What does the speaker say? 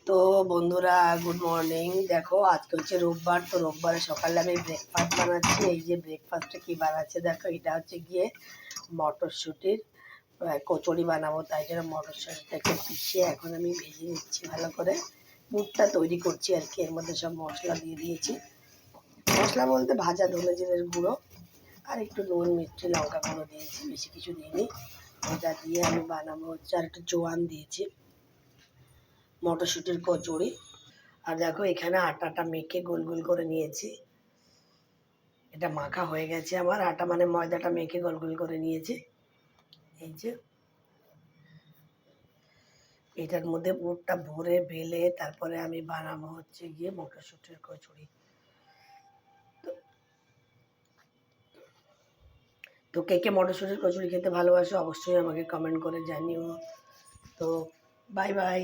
তো বন্ধুরা good morning. দেখো আজকে হচ্ছে রোববার, তো রোববারে সকালে আমি ব্রেকফাস্ট বানাচ্ছি। এই যে ব্রেকফাস্টে কি বানাচ্ছে দেখো, এটা হচ্ছে গিয়ে মটরশুঁটির কচুরি বানাবো, তাই জন্য মটরশুঁটিটাকে পিছিয়ে এখন আমি ভেজে নিচ্ছি ভালো করে। পুরটা তৈরি করছি আর কি। এর মধ্যে সব মশলা দিয়ে দিয়েছি, মশলা বলতে ভাজা ধনে জিরের গুঁড়ো আর একটু নুন মিষ্টি লঙ্কা গুঁড়ো দিয়েছি, বেশি কিছু দিইনি। এটা দিয়ে আমি বানাবো হচ্ছে, আর একটু জোয়ান দিয়েছি, মটরশুঁটির কচুরি। আর দেখো এখানে আটাটা মেখে গোল গোল করে নিয়েছি। এটা মাখা হয়ে গেছে আমার, আটা মানে ময়দাটা মেখে গোল গোল করে নিয়েছি। এই যে এটার মধ্যে পুরটা ভরে বেলে তারপরে আমি বানাবো হচ্ছে গিয়ে মটরশুঁটির কচুরি। তো কে কে মটরশুঁটির কচুরি খেতে ভালোবাসো অবশ্যই আমাকে কমেন্ট করে জানিও। তো বাই বাই।